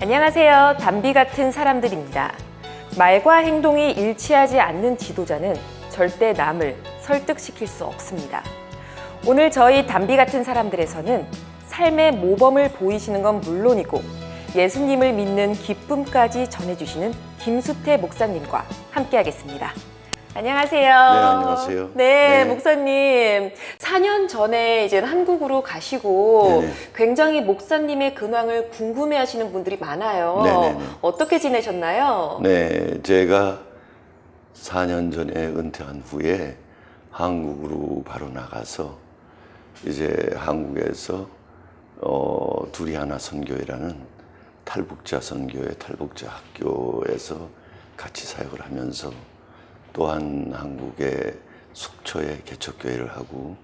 안녕하세요. 담비 같은 사람들입니다. 말과 행동이 일치하지 않는 지도자는 절대 남을 설득시킬 수 없습니다. 오늘 저희 담비 같은 사람들에서는 삶의 모범을 보이시는 건 물론이고 예수님을 믿는 기쁨까지 전해주시는 김수태 목사님과 함께하겠습니다. 안녕하세요. 네, 안녕하세요. 네, 네. 목사님. 4년 전에 이제 한국으로 가시고 네네. 굉장히 목사님의 근황을 궁금해하시는 분들이 많아요. 네네네. 어떻게 지내셨나요? 네, 제가 4년 전에 은퇴한 후에 한국으로 바로 나가서 이제 한국에서 둘이 하나 선교회라는 탈북자 선교회, 탈북자 학교에서 같이 사역을 하면서 또한 한국의 속초에 개척교회를 하고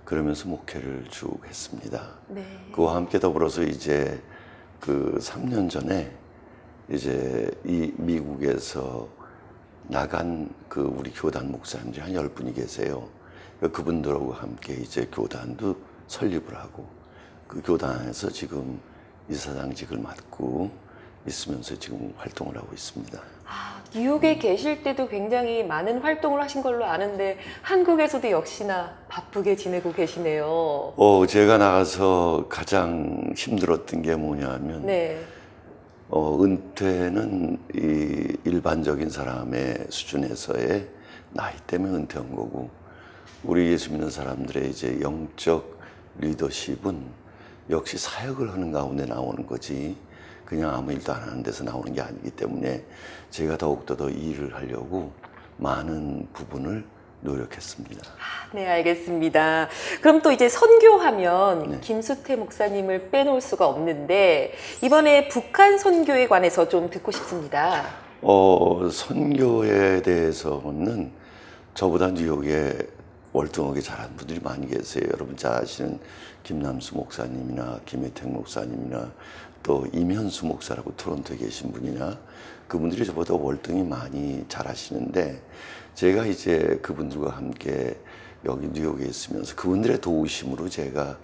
그러면서 목회를 쭉 했습니다. 네. 그와 함께 더불어서 이제 그 3년 전에 이제 이 미국에서 나간 그 우리 교단 목사님들이 한 10분이 계세요. 그분들하고 함께 이제 교단도 설립을 하고 그 교단에서 지금 이사장직을 맡고 있으면서 지금 활동을 하고 있습니다. 뉴욕에 계실 때도 굉장히 많은 활동을 하신 걸로 아는데 한국에서도 역시나 바쁘게 지내고 계시네요. 제가 나가서 가장 힘들었던 게 뭐냐면 네. 은퇴는 이 일반적인 사람의 수준에서의 나이 때문에 은퇴한 거고 우리 예수 믿는 사람들의 이제 영적 리더십은 역시 사역을 하는 가운데 나오는 거지 그냥 아무 일도 안 하는 데서 나오는 게 아니기 때문에 제가 더욱더 더 일을 하려고 많은 부분을 노력했습니다. 네, 알겠습니다. 그럼 또 이제 선교하면 네. 김수태 목사님을 빼놓을 수가 없는데 이번에 북한 선교에 관해서 좀 듣고 싶습니다. 선교에 대해서는 저보다 뉴욕에 월등하게 잘하는 분들이 많이 계세요. 여러분 잘 아시는 김남수 목사님이나 김혜택 목사님이나 또 임현수 목사라고 토론토에 계신 분이나 그분들이 저보다 월등히 많이 잘하시는데 제가 이제 그분들과 함께 여기 뉴욕에 있으면서 그분들의 도우심으로 제가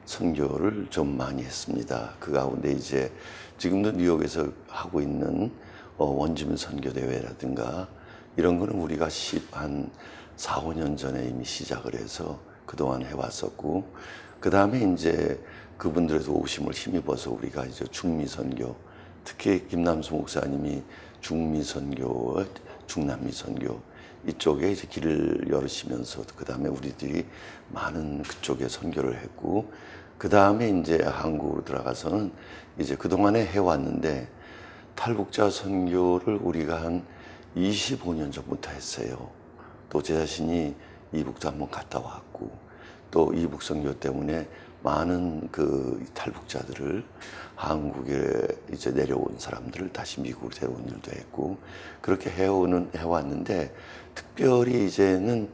선교를 좀 많이 했습니다. 그 가운데 이제 지금도 뉴욕에서 하고 있는 원주민 선교 대회라든가 이런 거는 우리가 한 4, 5년 전에 이미 시작을 해서 그동안 해왔었고 그 다음에 이제 그분들의 도우심을 힘입어서 우리가 이제 중미 선교 특히 김남수 목사님이 중미 선교, 중남미 선교 이쪽에 이제 길을 열으시면서 그 다음에 우리들이 많은 그쪽에 선교를 했고 그 다음에 이제 한국으로 들어가서는 이제 그동안에 해왔는데 탈북자 선교를 우리가 한 25년 전부터 했어요. 또 제 자신이 이북도 한번 갔다 왔고 또 이북 선교 때문에 많은 그 탈북자들을 한국에 이제 내려온 사람들을 다시 미국으로 데려온 일도 했고 그렇게 해왔는데 특별히 이제는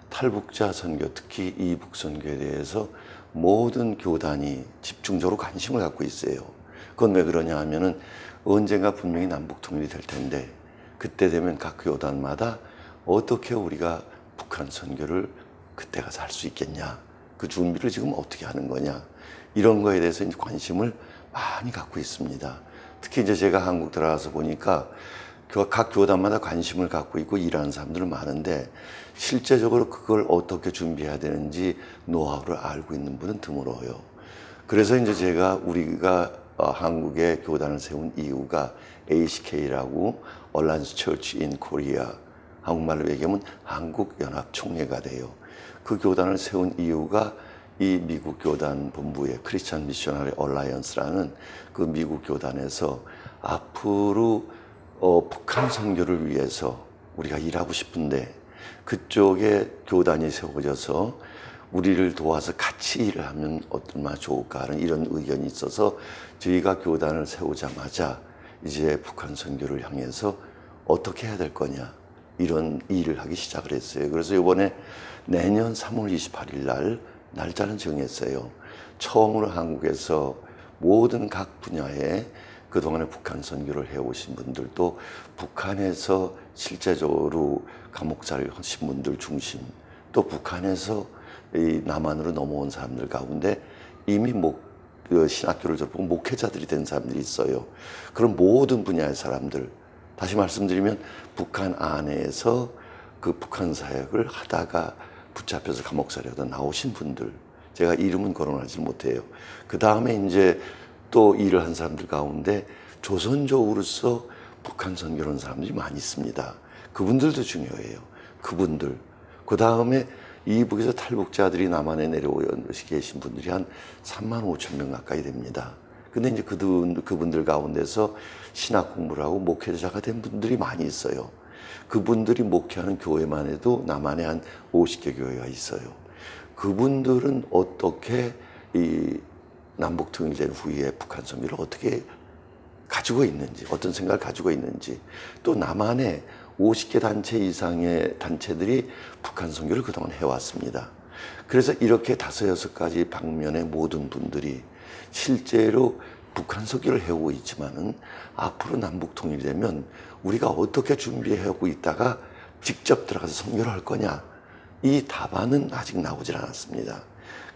탈북자 선교 특히 이북 선교에 대해서 모든 교단이 집중적으로 관심을 갖고 있어요. 그건 왜 그러냐 하면은 언젠가 분명히 남북 통일이 될 텐데 그때 되면 각 교단마다 어떻게 우리가 북한 선교를 그때 가서 할 수 있겠냐 그 준비를 지금 어떻게 하는 거냐 이런 거에 대해서 이제 관심을 많이 갖고 있습니다. 특히 이제 제가 한국 들어가서 보니까 각 교단마다 관심을 갖고 있고 일하는 사람들은 많은데 실제적으로 그걸 어떻게 준비해야 되는지 노하우를 알고 있는 분은 드물어요. 그래서 이제 제가 우리가 한국에 교단을 세운 이유가 ACK라고 Alliance Church in Korea 한국말로 얘기하면 한국연합총회가 돼요. 그 교단을 세운 이유가 이 미국 교단 본부의 크리스천 미셔너리 얼라이언스라는 그 미국 교단에서 앞으로 북한 선교를 위해서 우리가 일하고 싶은데 그쪽에 교단이 세워져서 우리를 도와서 같이 일을 하면 얼마나 좋을까 하는 이런 의견이 있어서 저희가 교단을 세우자마자 이제 북한 선교를 향해서 어떻게 해야 될 거냐 이런 일을 하기 시작을 했어요. 그래서 이번에 내년 3월 28일 날 날짜는 정했어요. 처음으로 한국에서 모든 각 분야에 그동안에 북한 선교를 해오신 분들도 북한에서 실제적으로 감옥살이를 하신 분들 중심 또 북한에서 이 남한으로 넘어온 사람들 가운데 이미 그 신학교를 졸업하고 목회자들이 된 사람들이 있어요. 그런 모든 분야의 사람들, 다시 말씀드리면 북한 안에서 그 북한 사역을 하다가 붙잡혀서 감옥살이 하다 나오신 분들, 제가 이름은 거론하지 못해요. 그 다음에 이제 또 일을 한 사람들 가운데 조선족으로서 북한 선교를 한 사람들이 많이 있습니다. 그분들도 중요해요. 그분들. 그 다음에 이북에서 탈북자들이 남한에 내려오 계신 분들이 한 3만 5천 명 가까이 됩니다. 근데 이제 그분들 가운데서 신학 공부를 하고 목회자가 된 분들이 많이 있어요. 그분들이 목회하는 교회만 해도 남한에 한 50개 교회가 있어요. 그분들은 어떻게 이 남북 통일된 후에 북한 선교를 어떻게 가지고 있는지, 어떤 생각을 가지고 있는지, 또 남한에 50개 단체 이상의 단체들이 북한 선교를 그동안 해왔습니다. 그래서 이렇게 5-6가지 방면의 모든 분들이 실제로 북한 선교를 해오고 있지만은 앞으로 남북 통일이 되면 우리가 어떻게 준비하고 있다가 직접 들어가서 선교를 할 거냐, 이 답안은 아직 나오질 않았습니다.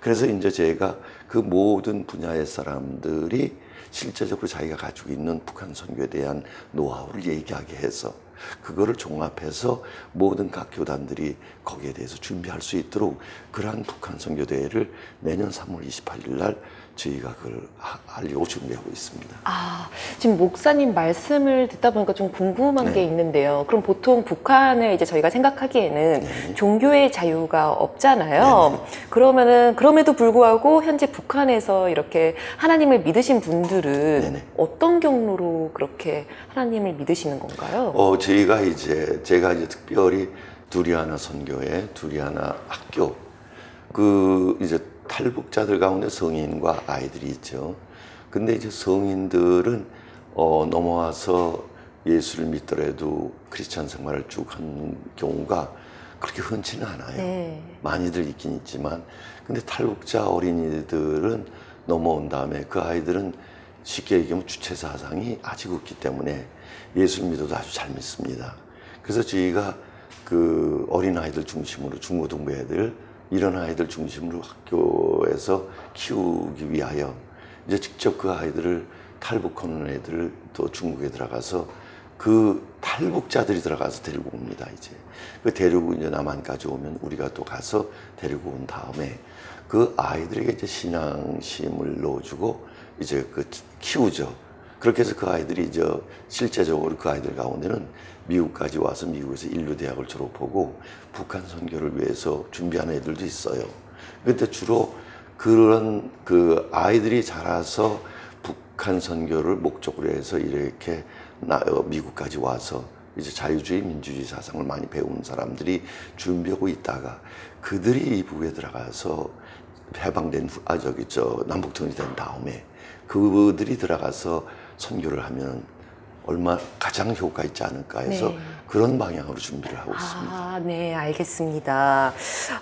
그래서 이제 제가 그 모든 분야의 사람들이 실제적으로 자기가 가지고 있는 북한 선교에 대한 노하우를 얘기하게 해서 그거를 종합해서 모든 각 교단들이 거기에 대해서 준비할 수 있도록 그러한 북한 선교 대회를 내년 3월 28일 날 저희가 그걸 하려고 준비하고 있습니다. 아, 지금 목사님 말씀을 듣다 보니까 좀 궁금한 게 있는데요. 그럼 보통 북한을 이제 저희가 생각하기에는 종교의 자유가 없잖아요. 그러면은 그럼에도 불구하고 현재 북한에서 이렇게 하나님을 믿으신 분들은 어떤 경로로 그렇게 하나님을 믿으시는 건가요? 제가 이제 특별히 두리아나 선교회, 두리아나 학교, 그 이제 탈북자들 가운데 성인과 아이들이 있죠. 근데 이제 성인들은 넘어와서 예수를 믿더라도 크리스찬 생활을 쭉 한 경우가 그렇게 흔치는 않아요. 네. 많이들 있긴 있지만, 근데 탈북자 어린이들은 넘어온 다음에 그 아이들은 쉽게 얘기하면 주체 사상이 아직 없기 때문에 예수를 믿어도 아주 잘 믿습니다. 그래서 저희가 그 어린아이들 중심으로 중고등부 애들, 이런 아이들 중심으로 학교에서 키우기 위하여 이제 직접 그 아이들을 탈북하는 애들을 또 중국에 들어가서 그 탈북자들이 들어가서 데리고 옵니다. 이제 그 데리고 이제 남한까지 오면 우리가 또 가서 데리고 온 다음에 그 아이들에게 이제 신앙심을 넣어주고 이제 그 키우죠. 그렇게 해서 그 아이들이 이제 실제적으로 그 아이들 가운데는 미국까지 와서 미국에서 인류대학을 졸업하고 북한 선교를 위해서 준비하는 애들도 있어요. 근데 주로 그런 그 아이들이 자라서 북한 선교를 목적으로 해서 이렇게 미국까지 와서 이제 자유주의, 민주주의 사상을 많이 배운 사람들이 준비하고 있다가 그들이 이북에 들어가서 해방된 남북 통일이 된 다음에 그들이 들어가서 선교를 하면 가장 효과 있지 않을까 해서 그런 방향으로 준비를 하고 있습니다. 아, 네, 알겠습니다.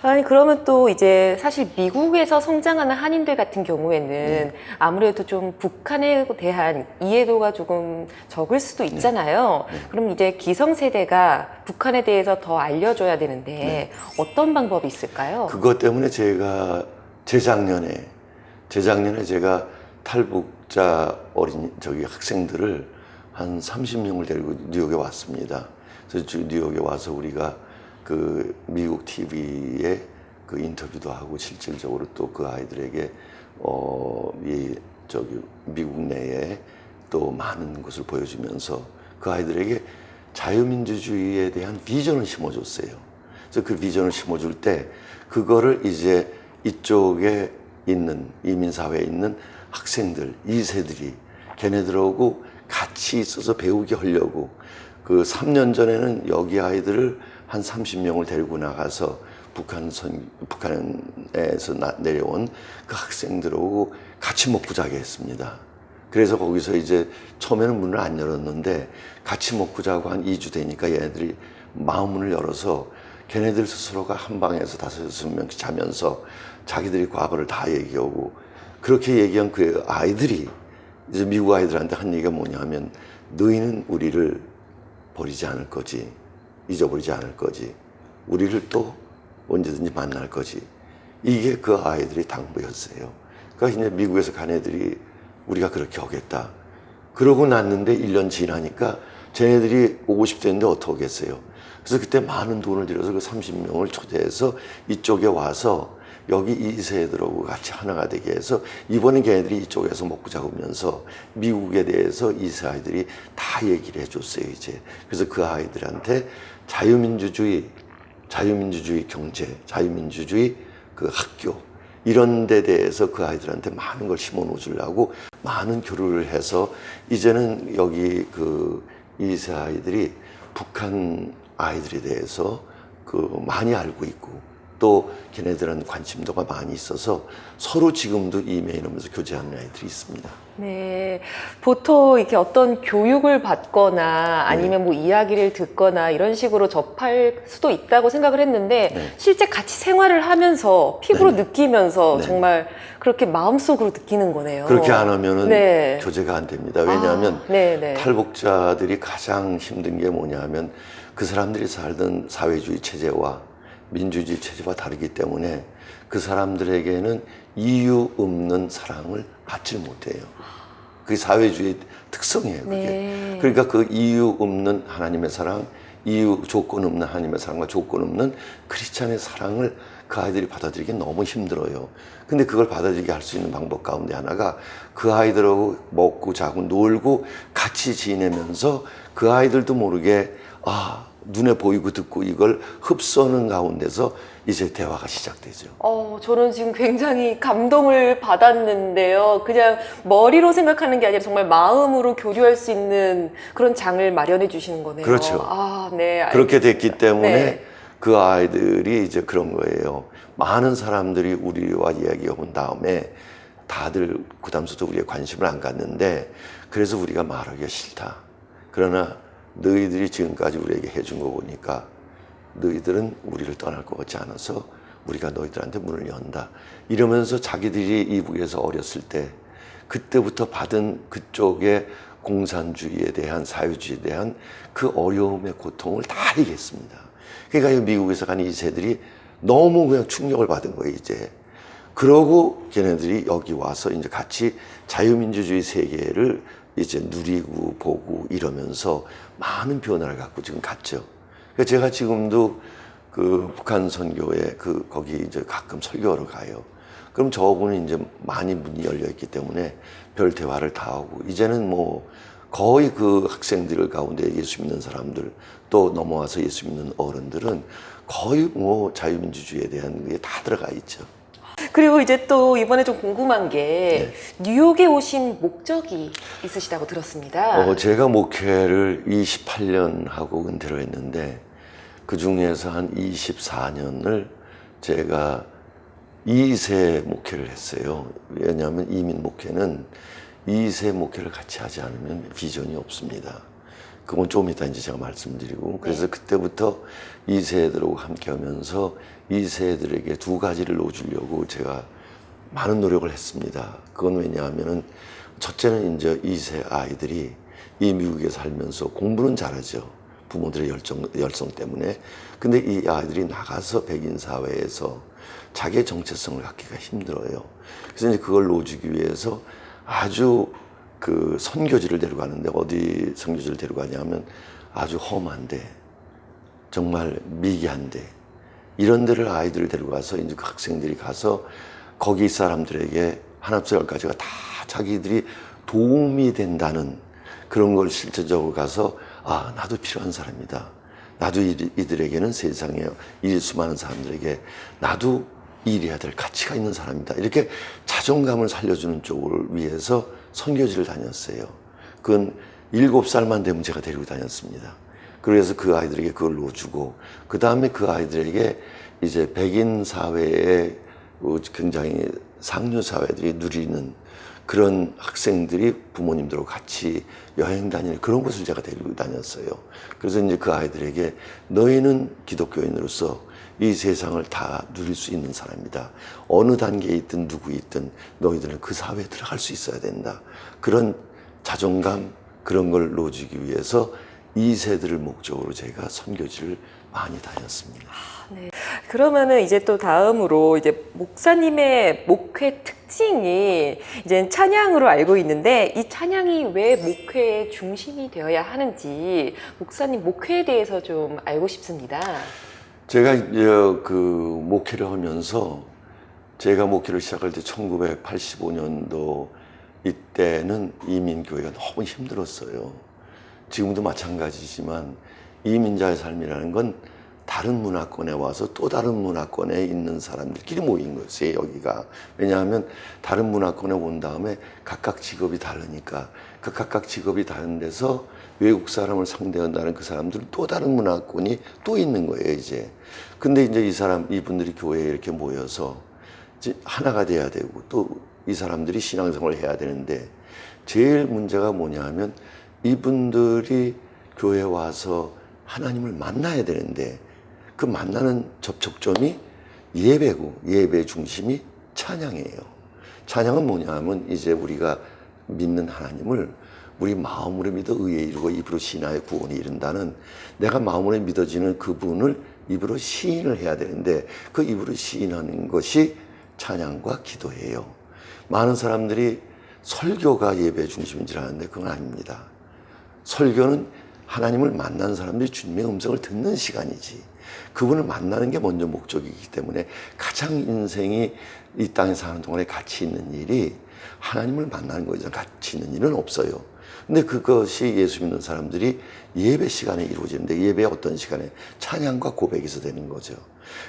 아니, 그러면 또 이제 사실 미국에서 성장하는 한인들 같은 경우에는 아무래도 좀 북한에 대한 이해도가 조금 적을 수도 있잖아요. 그럼 이제 기성세대가 북한에 대해서 더 알려줘야 되는데 어떤 방법이 있을까요? 그것 때문에 제가 재작년에 제가 탈북자 학생들을 한 30명을 데리고 뉴욕에 왔습니다. 그래서 뉴욕에 와서 우리가 그 미국 TV에 그 인터뷰도 하고 실질적으로 또 그 아이들에게 미국 내에 또 많은 것을 보여주면서 그 아이들에게 자유민주주의에 대한 비전을 심어줬어요. 그래서 그 비전을 심어줄 때 그거를 이제 이쪽에 있는 이민사회에 있는 학생들 2세들이 걔네들하고 같이 있어서 배우게 하려고 그 3년 전에는 여기 아이들을 한 30명을 데리고 나가서 북한에서 내려온 그 학생들하고 같이 먹고 자게 했습니다. 그래서 거기서 이제 처음에는 문을 안 열었는데 같이 먹고 자고 한 2주 되니까 얘네들이 마음문을 열어서 걔네들 스스로가 한 방에서 5-6명씩 자면서 자기들이 과거를 다 얘기하고 그렇게 얘기한 그 아이들이 이제 미국 아이들한테 한 얘기가 뭐냐 하면 너희는 우리를 버리지 않을 거지, 잊어버리지 않을 거지, 우리를 또 언제든지 만날 거지. 이게 그 아이들의 당부였어요. 그러니까 이제 미국에서 간 애들이 우리가 그렇게 하겠다. 그러고 났는데 1년 지나니까 쟤네들이 50대인데 어떡하겠어요. 그래서 그때 많은 돈을 들여서 그 30명을 초대해서 이쪽에 와서 여기 2세들하고 같이 하나가 되게 해서 이번에 걔네들이 이쪽에서 먹고 자고면서 미국에 대해서 2세 아이들이 다 얘기를 해줬어요, 이제. 그래서 그 아이들한테 자유민주주의 경제, 자유민주주의 그 학교, 이런 데 대해서 그 아이들한테 많은 걸 심어 놓으려고 많은 교류를 해서 이제는 여기 그 2세 아이들이 북한 아이들에 대해서 그 많이 알고 있고 또 걔네들은 관심도가 많이 있어서 서로 지금도 이메일하면서 교제하는 아이들이 있습니다. 네, 보통 이렇게 어떤 교육을 받거나 아니면 뭐 이야기를 듣거나 이런 식으로 접할 수도 있다고 생각을 했는데 네. 실제 같이 생활을 하면서 피부로 네. 느끼면서 네. 정말 그렇게 마음속으로 느끼는 거네요. 그렇게 안 하면은 네. 교제가 안 됩니다. 왜냐하면 네네. 탈북자들이 가장 힘든 게 뭐냐면 그 사람들이 살던 사회주의 체제와 민주주의 체제와 다르기 때문에 그 사람들에게는 이유 없는 사랑을 받지 못해요. 그게 사회주의 특성이에요. 그게. 네. 그러니까 그 이유 없는 하나님의 사랑, 이유 조건 없는 하나님의 사랑과 조건 없는 크리스찬의 사랑을 그 아이들이 받아들이기 너무 힘들어요. 근데 그걸 받아들이게 할 수 있는 방법 가운데 하나가 그 아이들하고 먹고 자고 놀고 같이 지내면서 그 아이들도 모르게 눈에 보이고 듣고 이걸 흡수하는 가운데서 이제 대화가 시작되죠. 저는 지금 굉장히 감동을 받았는데요. 그냥 머리로 생각하는 게 아니라 정말 마음으로 교류할 수 있는 그런 장을 마련해 주시는 거네요. 그렇죠. 네. 그렇게 됐기 때문에 네. 그 아이들이 이제 그런 거예요. 많은 사람들이 우리와 이야기해 본 다음에 다들 부담스러워 우리의 관심을 안 갖는데 그래서 우리가 말하기가 싫다. 그러나 너희들이 지금까지 우리에게 해준 거 보니까 너희들은 우리를 떠날 것 같지 않아서 우리가 너희들한테 문을 연다. 이러면서 자기들이 이북에서 어렸을 때 그때부터 받은 그쪽의 공산주의에 대한 사회주의에 대한 그 어려움의 고통을 다 얘기했습니다. 그러니까 미국에서 간 2세들이 너무 그냥 충격을 받은 거예요, 이제. 그러고 걔네들이 여기 와서 이제 같이 자유민주주의 세계를 이제 누리고 보고 이러면서 많은 변화를 갖고 지금 갔죠. 그러니까 제가 지금도 그 북한 선교회 거기 이제 가끔 설교하러 가요. 그럼 저분은 이제 많이 문이 열려 있기 때문에 별 대화를 다 하고 이제는 뭐 거의 그 학생들 가운데 예수 믿는 사람들 또 넘어와서 예수 믿는 어른들은 거의 뭐 자유민주주의에 대한 게 다 들어가 있죠. 그리고 이제 또 이번에 좀 궁금한 게 뉴욕에 오신 목적이 있으시다고 들었습니다. 제가 목회를 28년 하고 은퇴를 했는데 그 중에서 한 24년을 제가 2세 목회를 했어요. 왜냐하면 이민 목회는 2세 목회를 같이 하지 않으면 비전이 없습니다. 그건 좀 이따 이제 제가 말씀드리고 그래서 그때부터 2세들하고 함께 하면서 2세들에게 두 가지를 놓아주려고 제가 많은 노력을 했습니다. 그건 왜냐하면은 첫째는 이제 2세 아이들이 이 미국에 살면서 공부는 잘하죠. 부모들의 열성 때문에. 근데 이 아이들이 나가서 백인 사회에서 자기의 정체성을 갖기가 힘들어요. 그래서 이제 그걸 놓아주기 위해서 아주 그 선교지를 데려가는데 어디 선교지를 데려가냐면 아주 험한데 정말 미개한데 이런 데를 아이들을 데려가서 이제 그 학생들이 가서 거기 사람들에게 하나부터 열까지가 다 자기들이 도움이 된다는 그런 걸 실제적으로 가서 나도 필요한 사람이다. 나도 이들에게는 세상에 이 수많은 사람들에게 나도 일해야 될 가치가 있는 사람이다. 이렇게 자존감을 살려주는 쪽을 위해서 선교지를 다녔어요. 그건 7살만 되면 제가 데리고 다녔습니다. 그래서 그 아이들에게 그걸 놓아주고 그 다음에 그 아이들에게 이제 백인 사회에 굉장히 상류 사회들이 누리는 그런 학생들이 부모님들하고 같이 여행 다니는 그런 곳을 제가 데리고 다녔어요. 그래서 이제 그 아이들에게 너희는 기독교인으로서 이 세상을 다 누릴 수 있는 사람이다. 어느 단계에 있든 누구 있든 너희들은 그 사회에 들어갈 수 있어야 된다. 그런 자존감 그런 걸 놓아주기 위해서 2세들을 목적으로 제가 선교지를 많이 다녔습니다. 네. 그러면은 이제 또 다음으로 이제 목사님의 목회 특징 특징이 이제 찬양으로 알고 있는데 이 찬양이 왜 목회의 중심이 되어야 하는지 목사님 목회에 대해서 좀 알고 싶습니다. 제가 이제 그 목회를 하면서 제가 목회를 시작할 때 1985년도 이때는 이민교회가 너무 힘들었어요. 지금도 마찬가지지만 이민자의 삶이라는 건 다른 문화권에 와서 또 다른 문화권에 있는 사람들끼리 모인 것이에요, 여기가. 왜냐하면 다른 문화권에 온 다음에 각각 직업이 다르니까 그 각각 직업이 다른 데서 외국 사람을 상대한다는 그 사람들은 또 다른 문화권이 또 있는 거예요, 이제. 근데 이제 이분들이 교회에 이렇게 모여서 이제 하나가 돼야 되고 또 이 사람들이 신앙생활을 해야 되는데 제일 문제가 뭐냐 하면 이분들이 교회에 와서 하나님을 만나야 되는데 그 만나는 접촉점이 예배고 예배 중심이 찬양이에요. 찬양은 뭐냐 하면 이제 우리가 믿는 하나님을 우리 마음으로 믿어 의에 이르고 입으로 신하여 구원에 이른다는 내가 마음으로 믿어지는 그분을 입으로 시인을 해야 되는데 그 입으로 시인하는 것이 찬양과 기도예요. 많은 사람들이 설교가 예배 중심인 줄 아는데 그건 아닙니다. 설교는 하나님을 만난 사람들이 주님의 음성을 듣는 시간이지. 그분을 만나는 게 먼저 목적이기 때문에 가장 인생이 이 땅에 사는 동안에 가치 있는 일이 하나님을 만나는 거죠. 가치 있는 일은 없어요. 근데 그것이 예수 믿는 사람들이 예배 시간에 이루어지는데 예배의 어떤 시간에 찬양과 고백에서 되는 거죠.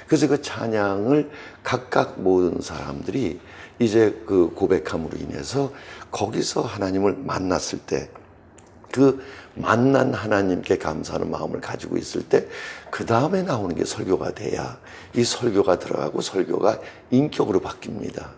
그래서 그 찬양을 각각 모든 사람들이 이제 그 고백함으로 인해서 거기서 하나님을 만났을 때 그 만난 하나님께 감사하는 마음을 가지고 있을 때 그 다음에 나오는 게 설교가 돼야 이 설교가 들어가고 설교가 인격으로 바뀝니다.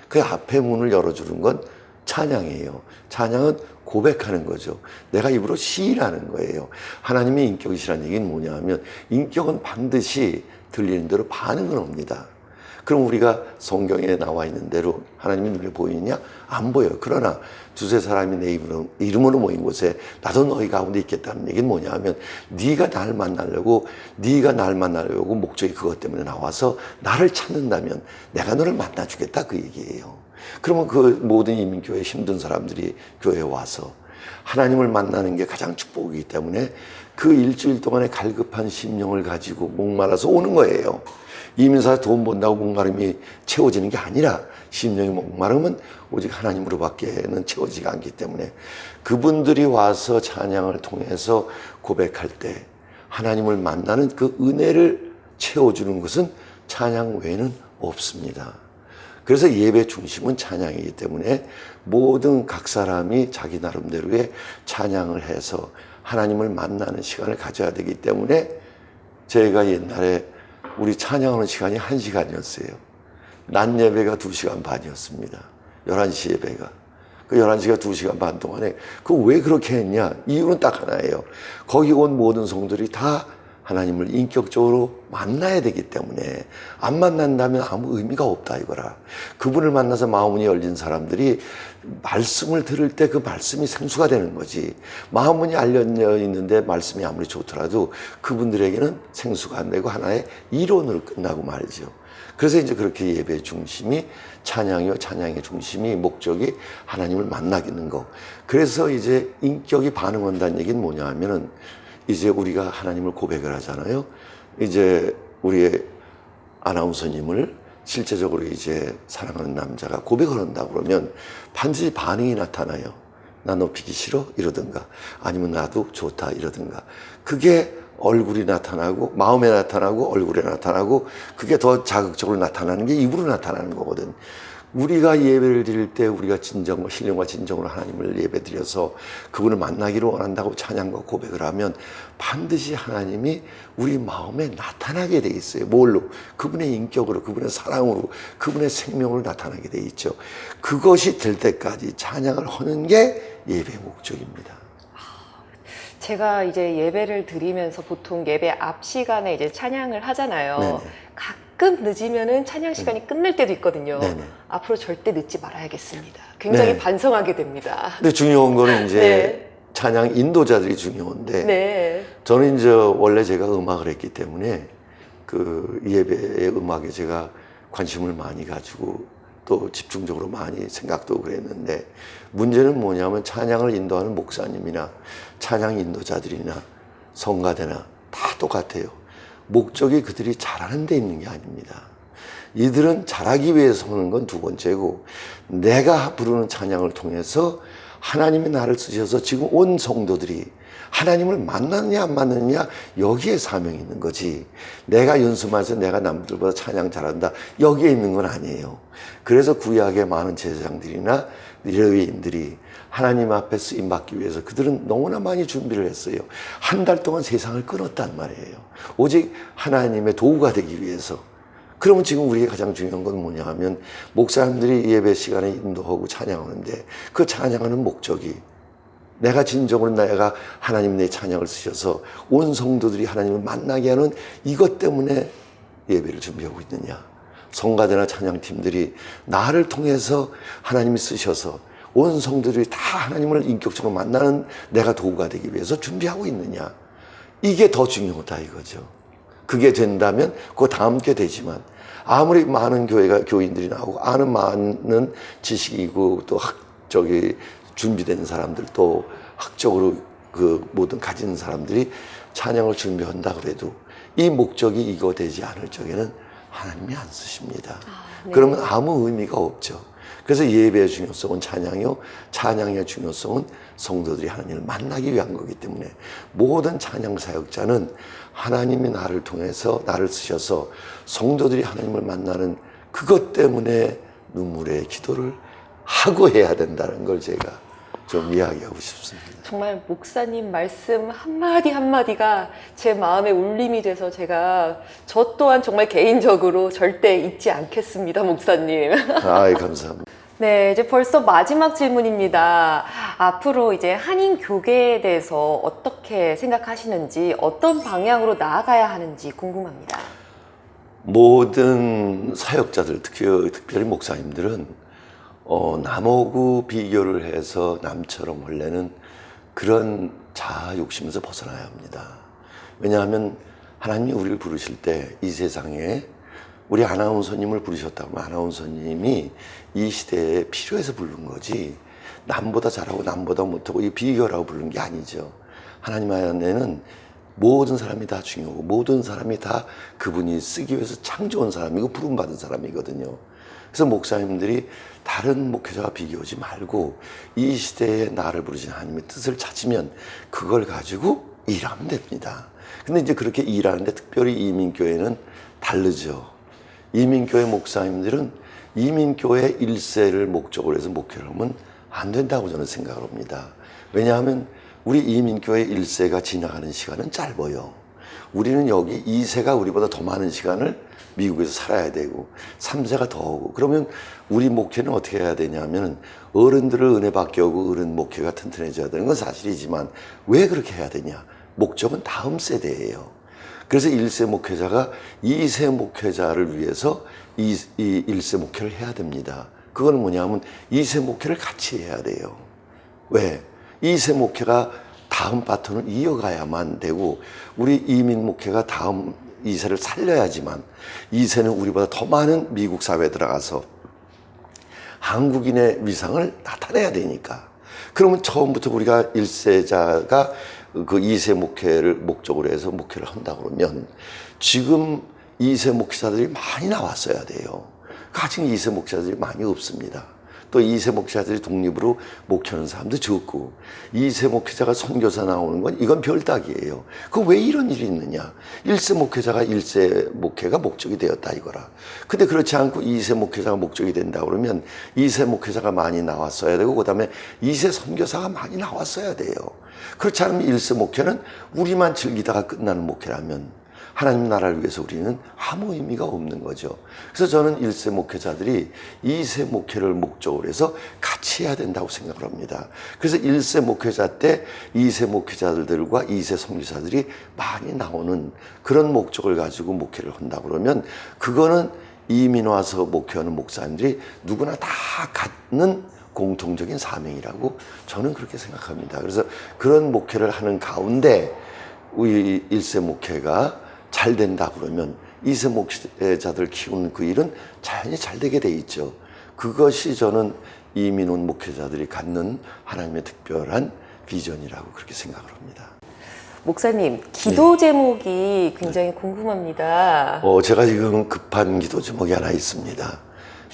그 앞에 문을 열어주는 건 찬양이에요. 찬양은 고백하는 거죠. 내가 입으로 시인하는 거예요. 하나님의 인격이시라는 얘기는 뭐냐 하면 인격은 반드시 들리는 대로 반응을 합니다. 그럼 우리가 성경에 나와 있는 대로 하나님이 눈에 보이느냐? 안 보여요. 그러나 두세 사람이 내 이름으로 모인 곳에 나도 너희 가운데 있겠다는 얘기는 뭐냐 하면 네가 날 만나려고 목적이 그것 때문에 나와서 나를 찾는다면 내가 너를 만나주겠다 그 얘기예요. 그러면 그 모든 이민교회 힘든 사람들이 교회에 와서 하나님을 만나는 게 가장 축복이기 때문에 그 일주일 동안의 갈급한 심령을 가지고 목말라서 오는 거예요. 이민사에 돈 번다고 목마름이 채워지는 게 아니라 심령이 목마름은 오직 하나님으로밖에는 채워지지 않기 때문에 그분들이 와서 찬양을 통해서 고백할 때 하나님을 만나는 그 은혜를 채워주는 것은 찬양 외에는 없습니다. 그래서 예배 중심은 찬양이기 때문에 모든 각 사람이 자기 나름대로의 찬양을 해서 하나님을 만나는 시간을 가져야 되기 때문에 제가 옛날에 우리 찬양하는 시간이 1시간이었어요. 낮 예배가 2시간 반이었습니다. 11시 예배가. 그 11시가 2시간 반 동안에 그 왜 그렇게 했냐? 이유는 딱 하나예요. 거기 온 모든 성들이 다 하나님을 인격적으로 만나야 되기 때문에 안 만난다면 아무 의미가 없다 이거라. 그분을 만나서 마음이 열린 사람들이 말씀을 들을 때 그 말씀이 생수가 되는 거지. 마음문이 열려 있는데 말씀이 아무리 좋더라도 그분들에게는 생수가 안 되고 하나의 이론으로 끝나고 말이죠. 그래서 이제 그렇게 예배의 중심이 찬양이요, 찬양의 중심이 목적이 하나님을 만나기는 거. 그래서 이제 인격이 반응한다는 얘기는 뭐냐 하면은 이제 우리가 하나님을 고백을 하잖아요. 이제 우리의 아나운서님을 실제적으로 이제 사랑하는 남자가 고백을 한다 그러면 반드시 반응이 나타나요. 나 너 비기 싫어? 이러든가 아니면 나도 좋다 이러든가 그게 얼굴이 나타나고 마음에 나타나고 얼굴에 나타나고 그게 더 자극적으로 나타나는 게 입으로 나타나는 거거든. 우리가 예배를 드릴 때 우리가 신령과 진정으로 하나님을 예배 드려서 그분을 만나기를 원한다고 찬양과 고백을 하면 반드시 하나님이 우리 마음에 나타나게 돼 있어요. 뭘로? 그분의 인격으로, 그분의 사랑으로, 그분의 생명으로 나타나게 돼 있죠. 그것이 될 때까지 찬양을 하는 게 예배의 목적입니다. 제가 이제 예배를 드리면서 보통 예배 앞 시간에 이제 찬양을 하잖아요. 네네. 가끔 늦으면은 찬양 시간이 끝날 때도 있거든요. 네네. 앞으로 절대 늦지 말아야겠습니다. 굉장히 네. 반성하게 됩니다. 근데 중요한 거는 이제 네. 찬양 인도자들이 중요한데 네. 저는 이제 원래 제가 음악을 했기 때문에 그 예배의 음악에 제가 관심을 많이 가지고 또 집중적으로 많이 생각도 그랬는데 문제는 뭐냐면 찬양을 인도하는 목사님이나 찬양 인도자들이나 성가대나 다 똑같아요. 목적이 그들이 잘하는 데 있는 게 아닙니다. 이들은 잘하기 위해서 하는 건 두 번째고 내가 부르는 찬양을 통해서 하나님이 나를 쓰셔서 지금 온 성도들이 하나님을 만났느냐 안 만났느냐 여기에 사명이 있는 거지 내가 연습해서 내가 남들보다 찬양 잘한다 여기에 있는 건 아니에요. 그래서 구약의 많은 제사장들이나 레위인들이 하나님 앞에 쓰임받기 위해서 그들은 너무나 많이 준비를 했어요. 한 달 동안 세상을 끊었단 말이에요. 오직 하나님의 도구가 되기 위해서. 그러면 지금 우리에게 가장 중요한 건 뭐냐 하면 목사님들이 예배 시간에 인도하고 찬양하는데 그 찬양하는 목적이 내가 진정으로 내가 하나님 내 찬양을 쓰셔서 온 성도들이 하나님을 만나게 하는 이것 때문에 예배를 준비하고 있느냐. 성가대나 찬양팀들이 나를 통해서 하나님이 쓰셔서 온 성도들이 다 하나님을 인격적으로 만나는 내가 도구가 되기 위해서 준비하고 있느냐. 이게 더 중요하다 이거죠. 그게 된다면 그 다음 게 되지만 아무리 많은 교인들이 나오고 아는 많은 지식이고 또 준비된 사람들 또 학적으로 그 모든 가진 사람들이 찬양을 준비한다 그래도 이 목적이 이거 되지 않을 적에는 하나님이 안 쓰십니다. 네. 그러면 아무 의미가 없죠. 그래서 예배의 중요성은 찬양이요. 찬양의 중요성은 성도들이 하나님을 만나기 위한 거기 때문에 모든 찬양 사역자는 하나님이 나를 통해서 나를 쓰셔서 성도들이 하나님을 만나는 그것 때문에 눈물의 기도를 하고 해야 된다는 걸 제가 좀 이야기하고 싶습니다. 정말 목사님 말씀 한마디 한마디가 제 마음에 울림이 돼서 저 또한 정말 개인적으로 절대 잊지 않겠습니다, 목사님. 아이, 감사합니다. 네, 이제 벌써 마지막 질문입니다. 앞으로 이제 한인 교계에 대해서 어떻게 생각하시는지, 어떤 방향으로 나아가야 하는지 궁금합니다. 모든 사역자들, 특별히 목사님들은 남하고 비교를 해서 남처럼 하려는 그런 자아 욕심에서 벗어나야 합니다. 왜냐하면 하나님이 우리를 부르실 때 이 세상에 우리 아나운서님을 부르셨다면 아나운서님이 이 시대에 필요해서 부른 거지 남보다 잘하고 남보다 못하고 이 비교라고 부른 게 아니죠. 하나님 안에는 모든 사람이 다 중요하고 모든 사람이 다 그분이 쓰기 위해서 창조한 사람이고 부름받은 사람이거든요. 그래서 목사님들이 다른 목회자와 비교하지 말고 이 시대에 나를 부르신 하나님의 뜻을 찾으면 그걸 가지고 일하면 됩니다. 근데 이제 그렇게 일하는데 특별히 이민교회는 다르죠. 이민교회 목사님들은 이민교회 일세를 목적으로 해서 목회를 하면 안 된다고 저는 생각을 합니다. 왜냐하면 우리 이민교회 일세가 지나가는 시간은 짧아요. 우리는 여기 2세가 우리보다 더 많은 시간을 미국에서 살아야 되고 3세가 더 오고 그러면 우리 목회는 어떻게 해야 되냐면 어른들을 은혜 받게 하고 어른 목회가 튼튼해져야 되는 건 사실이지만 왜 그렇게 해야 되냐. 목적은 다음 세대예요. 그래서 1세 목회자가 2세 목회자를 위해서 이 1세 목회를 해야 됩니다. 그건 뭐냐면 2세 목회를 같이 해야 돼요. 왜? 2세 목회가 다음 바톤을 이어가야만 되고 우리 이민 목회가 다음 2세를 살려야지만 2세는 우리보다 더 많은 미국 사회에 들어가서 한국인의 위상을 나타내야 되니까. 그러면 처음부터 우리가 1세자가 그 2세 목회를 목적으로 해서 목회를 한다 그러면 지금 2세 목회자들이 많이 나왔어야 돼요. 아직 2세 목회자들이 많이 없습니다. 또 2세 목회자들이 독립으로 목회하는 사람도 적고 2세 목회자가 선교사 나오는 건 이건 별따기예요. 그 왜 이런 일이 있느냐. 1세 목회자가 1세 목회가 목적이 되었다 이거라. 근데 그렇지 않고 2세 목회자가 목적이 된다 그러면 2세 목회자가 많이 나왔어야 되고 그다음에 2세 선교사가 많이 나왔어야 돼요. 그렇지 않으면 1세 목회는 우리만 즐기다가 끝나는 목회라면 하나님 나라를 위해서 우리는 아무 의미가 없는 거죠. 그래서 저는 1세 목회자들이 2세 목회를 목적으로 해서 같이 해야 된다고 생각을 합니다. 그래서 1세 목회자 때 2세 목회자들과 2세 선교사들이 많이 나오는 그런 목적을 가지고 목회를 한다 그러면 그거는 이민 와서 목회하는 목사님들이 누구나 다 갖는 공통적인 사명이라고 저는 그렇게 생각합니다. 그래서 그런 목회를 하는 가운데 우리 1세 목회가 잘 된다 그러면 2세 목회자들 키우는 그 일은 자연히 잘 되게 돼 있죠. 그것이 저는 이민 온 목회자들이 갖는 하나님의 특별한 비전이라고 그렇게 생각을 합니다. 목사님, 기도 제목이 굉장히 궁금합니다. 제가 지금 급한 기도 제목이 하나 있습니다.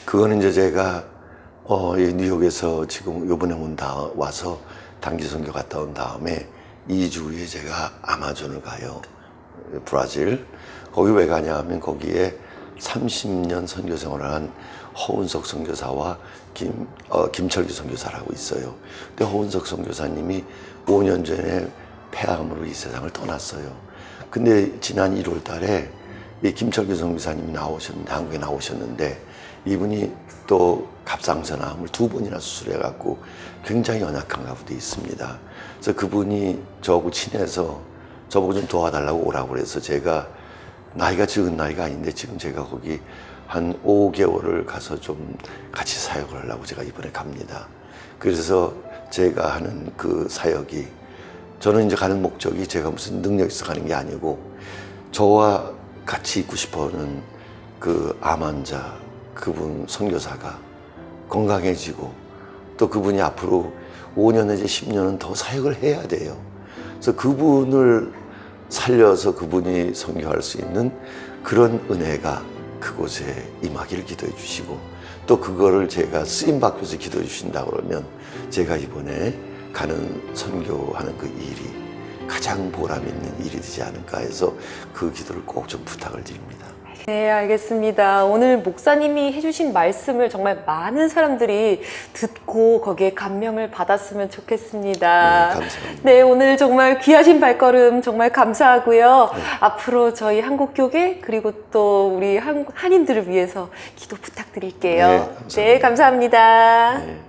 그거는 이제 제가 이 뉴욕에서 지금 요번에 와서 단기 선교 갔다 온 다음에 2주 후에 제가 아마존을 가요. 브라질. 거기 왜 가냐 하면 거기에 30년 선교 생활을 한 허운석 선교사와 김철기 선교사라고 있어요. 근데 허운석 선교사님이 5년 전에 폐암으로 이 세상을 떠났어요. 근데 지난 1월 달에 이 김철기 선교사님이 한국에 나오셨는데 이분이 또 갑상선암을 2번이나 수술해갖고 굉장히 연약한 가운데 있습니다. 그래서 그분이 저하고 친해서 저보고 좀 도와달라고 오라고 그래서 제가 나이가 적은 나이가 아닌데 지금 제가 거기 한 5개월을 가서 좀 같이 사역을 하려고 제가 이번에 갑니다. 그래서 제가 하는 그 사역이 저는 이제 가는 목적이 제가 무슨 능력이 있어 가는 게 아니고 저와 같이 있고 싶어하는 그 암 환자 그분 선교사가 건강해지고 또 그분이 앞으로 5년 내지 10년은 더 사역을 해야 돼요. 그래서 그분을 살려서 그분이 선교할 수 있는 그런 은혜가 그곳에 임하기를 기도해 주시고 또 그거를 제가 쓰임받기 위해서 기도해 주신다 그러면 제가 이번에 가는 선교하는 그 일이 가장 보람 있는 일이 되지 않을까 해서 그 기도를 꼭 좀 부탁을 드립니다. 네, 알겠습니다. 오늘 목사님이 해주신 말씀을 정말 많은 사람들이 듣고 거기에 감명을 받았으면 좋겠습니다. 네, 감사합니다. 네, 오늘 정말 귀하신 발걸음 정말 감사하고요. 네. 앞으로 저희 한국교회 그리고 또 우리 한인들을 위해서 기도 부탁드릴게요. 네, 감사합니다. 네, 감사합니다. 네.